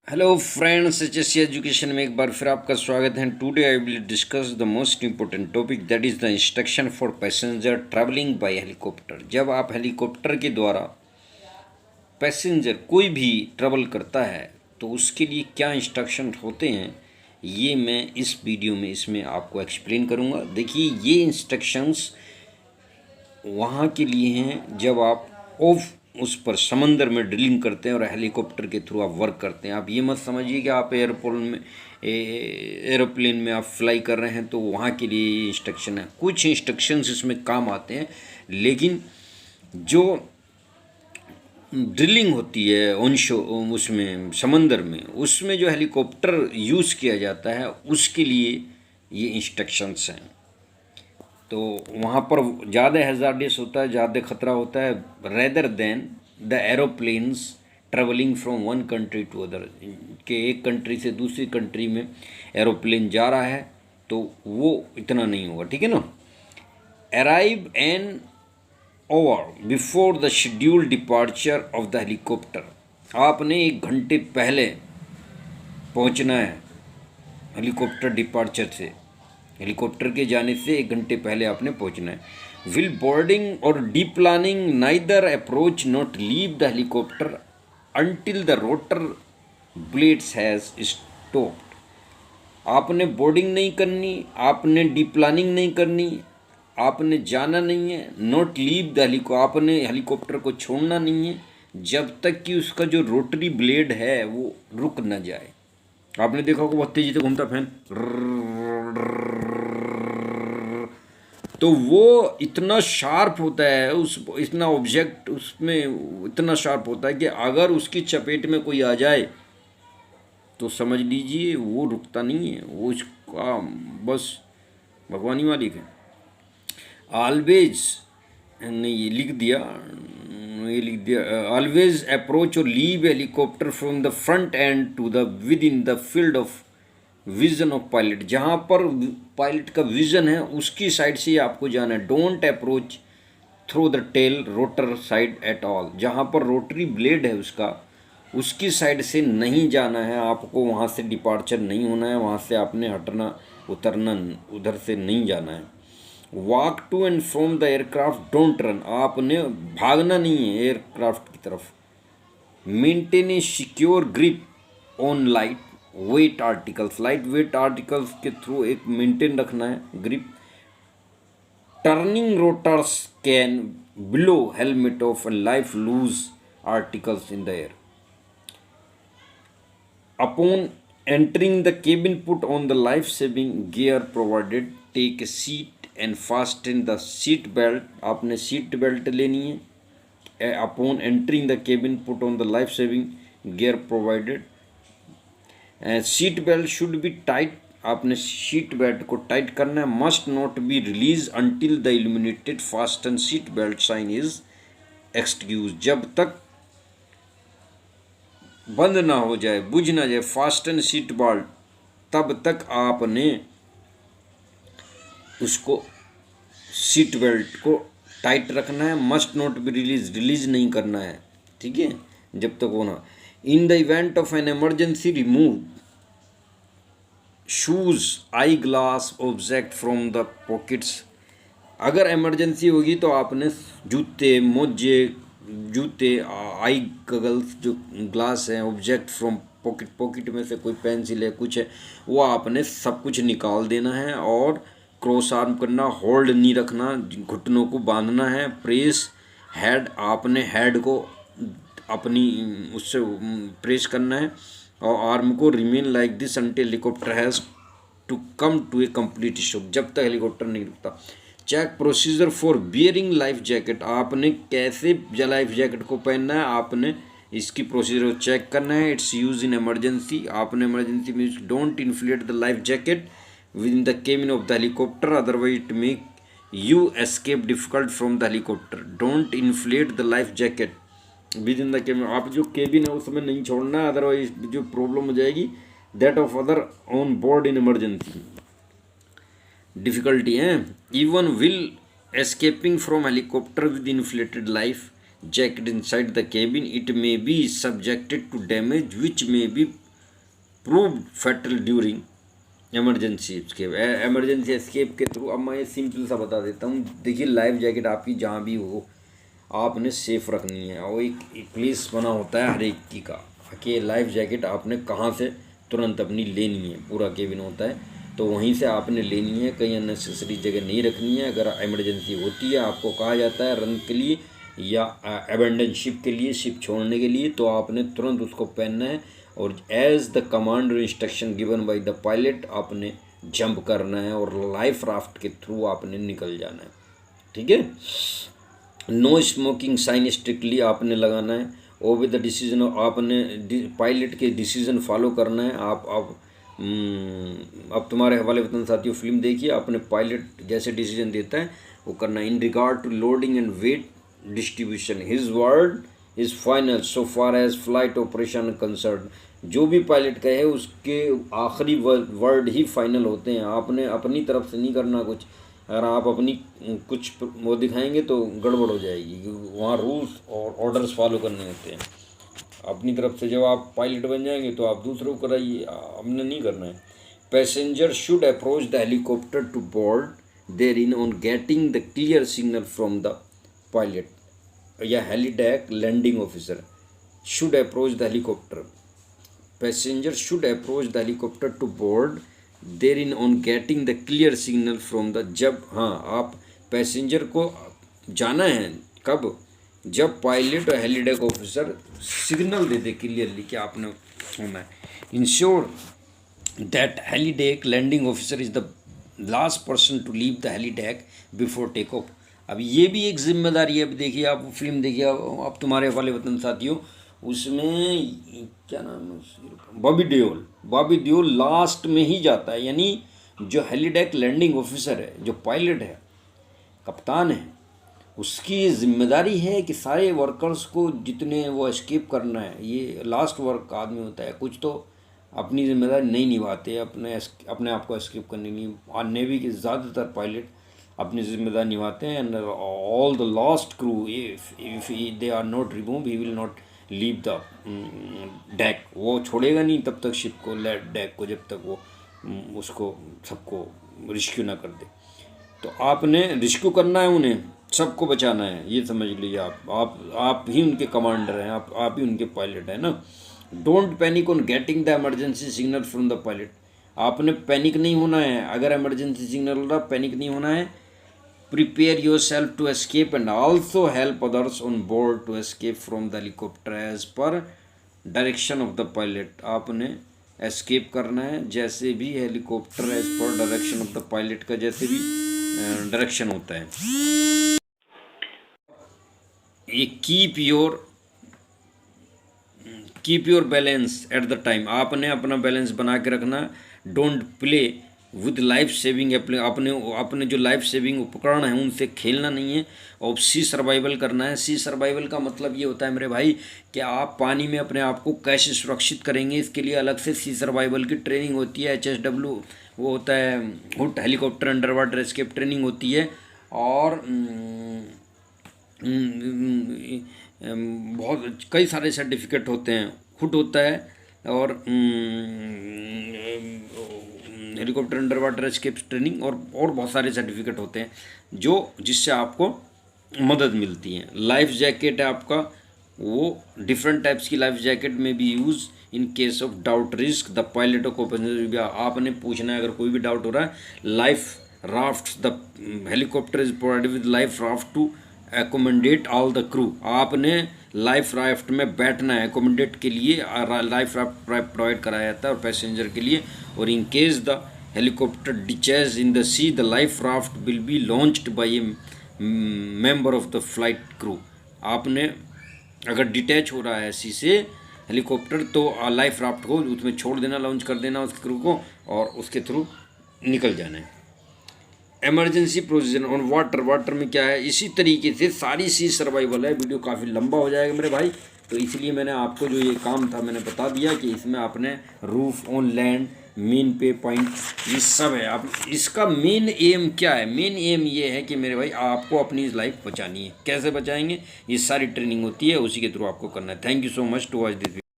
Hello friends, HSC education में एक बार फिर आपका स्वागत है। Today I will discuss the most important topic, that is the instruction for passenger travelling by helicopter. जब आप हेलीकॉप्टर के द्वारा पैसेंजर कोई भी ट्रैवल करता है तो उसके लिए क्या इंस्ट्रक्शन होते हैं, ये मैं इस वीडियो में इसमें आपको एक्सप्लेन करूँगा। देखिए, ये इंस्ट्रक्शंस वहाँ के लिए हैं जब आप ऑफ उस पर समंदर में ड्रिलिंग करते हैं और हेलीकॉप्टर के थ्रू आप वर्क करते हैं। आप ये मत समझिए कि आप एरोप्लेन में आप फ्लाई कर रहे हैं तो वहाँ के लिए ये इंस्ट्रक्शन है। कुछ इंस्ट्रक्शंस इसमें काम आते हैं, लेकिन जो ड्रिलिंग होती है ऑनशो उसमें समंदर में, उसमें जो हेलीकॉप्टर यूज़ किया जाता है उसके लिए ये इंस्ट्रक्शंस हैं। तो वहाँ पर ज़्यादा हैज़ार्डियस होता है, ज़्यादा खतरा होता है, rather than the aeroplanes travelling from one country to other. कि एक कंट्री से दूसरी कंट्री में एरोप्लेन जा रहा है तो वो इतना नहीं होगा, ठीक है ना। Arrive an hour before the scheduled departure of the helicopter. आपने 1 घंटे पहले पहुंचना है हेलीकॉप्टर डिपार्चर से, हेलीकॉप्टर के जाने से 1 घंटे पहले आपने पहुंचना है। विल बोर्डिंग और D planning neither approach not leave the helicopter until the rotor blades has stopped. आपने बोर्डिंग नहीं करनी, आपने डी प्लानिंग नहीं करनी, आपने जाना नहीं है, नॉट लीव द आपने हेलीकॉप्टर को छोड़ना नहीं है जब तक कि उसका जो रोटरी ब्लेड है वो रुक न जाए। आपने देखा होगा बहुत तेजी से घूमता फैन, तो वो इतना शार्प होता है, उस इतना ऑब्जेक्ट उसमें इतना शार्प होता है कि अगर उसकी चपेट में कोई आ जाए तो समझ लीजिए वो रुकता नहीं है, वो इसका बस भगवानी मालिक है। ऑलवेज ने ये लिख दिया ऑलवेज अप्रोच और leave helicopter from the front end to the within the field of vision of pilot. जहाँ पर पायलट का विजन है उसकी साइड से ही आपको जाना है। Don't approach through the tail rotor side at all. जहाँ पर रोटरी ब्लेड है उसकी साइड से नहीं जाना है आपको, वहाँ से डिपार्चर नहीं होना है, वहाँ से आपने हटना उतरना उधर से नहीं जाना है। Walk to and from the aircraft, don't run. आपने भागना नहीं है एयरक्राफ्ट की तरफ। Maintain a secure grip on light weight articles. Light weight articles के थ्रू एक मेंटेन रखना है grip. Turning rotors can blow helmet off life loose articles in the air. Upon entering the cabin, put on the life saving gear provided, take a seat and fasten the seat belt। आपने seat belt लेनी है। Upon entering the cabin, put on the life saving gear provided। Seat belt should be tight. आपने seat belt को tight करना है। Must not be release until the illuminated fasten seat belt sign is excuse. जब तक बंद ना हो जाए, बुझ ना जाए फास्टन सीट बेल्ट, तब तक आपने उसको सीट बेल्ट को टाइट रखना है। मस्ट नॉट बी रिलीज नहीं करना है, ठीक है, जब तक होना। In the event of an emergency, remove shoes I glass object from the pockets. अगर इमरजेंसी होगी तो आपने जूते मोजे जूते आई गगल्स जो ग्लास हैं ऑब्जेक्ट फ्रॉम पॉकेट में से कोई पेंसिल है कुछ है वो आपने सब कुछ निकाल देना है। और क्रॉस आर्म करना, होल्ड नहीं रखना, घुटनों को बांधना है। प्रेस हेड, आपने हेड को अपनी उससे प्रेस करना है और आर्म को। Remain like this until helicopter has to come to a complete stop. जब तक हेलीकॉप्टर नहीं रुकता। Check procedure for bearing life jacket. आपने कैसे लाइफ जैकेट को पहनना है, आपने इसकी प्रोसीजर को चेक करना है। It's use in emergency. आपने इमरजेंसी में don't inflate the life jacket with in the cabin of the helicopter, otherwise it make you escape difficult from the helicopter. Don't inflate the life jacket with in the cabin. आप जो cabin है उसमें नहीं छोड़ना है, otherwise जो problem हो जाएगी that of other on board in emergency. Difficulty है। Even will escaping from helicopter with inflated life jacket inside the cabin, it may be subjected to damage which may be prove fatal during emergency escape के through. अब मैं ये simple सा बता देता हूँ। देखिए, लाइफ जैकेट आपकी जहाँ भी हो आपने सेफ रखनी है, और एक प्लेस बना होता है हर एक की का कि लाइफ जैकेट आपने कहाँ से तुरंत अपनी लेनी है, पूरा केबिन होता है तो वहीं से आपने लेनी है, कहीं अननेसेसरी जगह नहीं रखनी है। अगर इमरजेंसी होती है, आपको कहा जाता है रन के लिए या अबेंडन शिप के लिए, शिप छोड़ने के लिए, तो आपने तुरंत उसको पहनना है और एज द कमांड और instruction given by the pilot आपने जंप करना है और लाइफ राफ्ट के थ्रू आपने निकल जाना है। ठीक है। नो स्मोकिंग साइन स्ट्रिक्टली आपने लगाना है। ओबे द डिसीजन, आपने पायलट के डिसीजन फॉलो करना है। आप अब तुम्हारे हवाले वतन साथियों फिल्म देखिए, अपने पायलट जैसे डिसीजन देता है वो करना है। In regard to loading and weight distribution his word is final so far as flight operation concern. जो भी पायलट कहे उसके आखिरी वर्ड ही फाइनल होते हैं। आपने अपनी तरफ से नहीं करना कुछ। अगर आप अपनी कुछ वो दिखाएंगे तो गड़बड़ हो जाएगी, वहाँ रूल्स और ऑर्डर्स फॉलो करने होते हैं। अपनी तरफ से जब आप पायलट बन जाएंगे तो आप दूसरों को कराइए, हमने नहीं करना है। Passenger should approach the helicopter to board therein on getting the clear signal from the pilot या helideck landing officer should approach the helicopter. Passenger should approach the helicopter to board therein on getting the clear signal from the. जब आप passenger को जाना है कब, जब pilot और helideck officer signal दे दे क्लियरली कि आपने होना है। Ensure that helideck landing officer is the last person to leave the helideck before take off. अब ये भी एक जिम्मेदारी है। अब देखिए, आप फिल्म देखिए, अब तुम्हारे वाले वतन साथियों, उसमें क्या नाम है, बॉबी देओल लास्ट में ही जाता है। यानी जो हेलीडेक लैंडिंग ऑफिसर है, जो पायलट है, कप्तान है, उसकी जिम्मेदारी है कि सारे वर्कर्स को जितने वो एस्केप करना है। ये लास्ट वर्क आदमी होता है। कुछ तो अपनी जिम्मेदारी नहीं निभाते, अपने आप को एस्केप करने के लिए। और नेवी के ज़्यादातर पायलट अपनी जिम्मेदारी निभाते हैं। And all the last crew if they are not remove he will not leave the deck. वो छोड़ेगा नहीं तब तक शिप को, डेक को, जब तक वो उसको सबको रिस्क्यू ना कर दे। तो आपने रिस्क्यू करना है, उन्हें सबको बचाना है, ये समझ लीजिए। आप ही उनके कमांडर हैं, आप ही उनके पायलट हैं ना। Don't panic on getting the emergency signal from the pilot. आपने पैनिक नहीं होना है। अगर इमरजेंसी सिग्नल हो रहा, पैनिक नहीं होना है। Prepare yourself to escape and also help others on board to escape from the helicopter as per direction of the pilot. आपने एस्केप करना है जैसे भी helicopter as per direction of the pilot का जैसे भी डायरेक्शन होता है। ये keep your balance at the time. आपने अपना बैलेंस बना के रखना। Don't play with life saving अपने जो लाइफ सेविंग उपकरण हैं उनसे खेलना नहीं है। और सी सर्वाइवल करना है। सी सर्वाइवल का मतलब ये होता है मेरे भाई कि आप पानी में अपने आप को कैसे सुरक्षित करेंगे। इसके लिए अलग से सी सर्वाइवल की ट्रेनिंग होती है। HSW वो होता है HUET helicopter under water escape training होती है। और बहुत कई सारे सर्टिफिकेट होते हैं। हुट होता है और helicopter under water escape training और बहुत सारे सर्टिफिकेट होते हैं जो जिससे आपको मदद मिलती है। लाइफ जैकेट है आपका, वो डिफरेंट टाइप्स की लाइफ जैकेट में भी use in case of doubt risk the pilot को पैसेंजर। आपने पूछना है अगर कोई भी डाउट हो रहा है। Life raft the helicopter is provided with life raft to accommodate all the crew. आपने लाइफ राफ्ट में बैठना है, एकोमोडेट के लिए लाइफ राफ्ट प्रोवाइड कराया जाता है और पैसेंजर के लिए। और in case the helicopter डिचेज in the see the life raft will be launched by A member of the flight crew. आपने अगर डिटैच हो रहा है सी से हेलीकॉप्टर तो लाइफ राफ्ट को उसमें छोड़ देना, लॉन्च कर देना उसके क्रू को और उसके थ्रू निकल जाना है। इमरजेंसी प्रोसीजर ऑन वाटर में क्या है, इसी तरीके से सारी सी सर्वाइवल है। वीडियो काफ़ी लंबा हो जाएगा मेरे भाई, तो इसलिए मैंने आपको जो ये काम था मैंने बता दिया कि इसमें आपने रूफ ऑन लैंड मेन पे पॉइंट ये सब है। आप इसका मेन एम क्या है, मेन एम ये है कि मेरे भाई आपको अपनी लाइफ बचानी है। कैसे बचाएंगे, ये सारी ट्रेनिंग होती है, उसी के थ्रू आपको करना है। Thank you so much to watch this.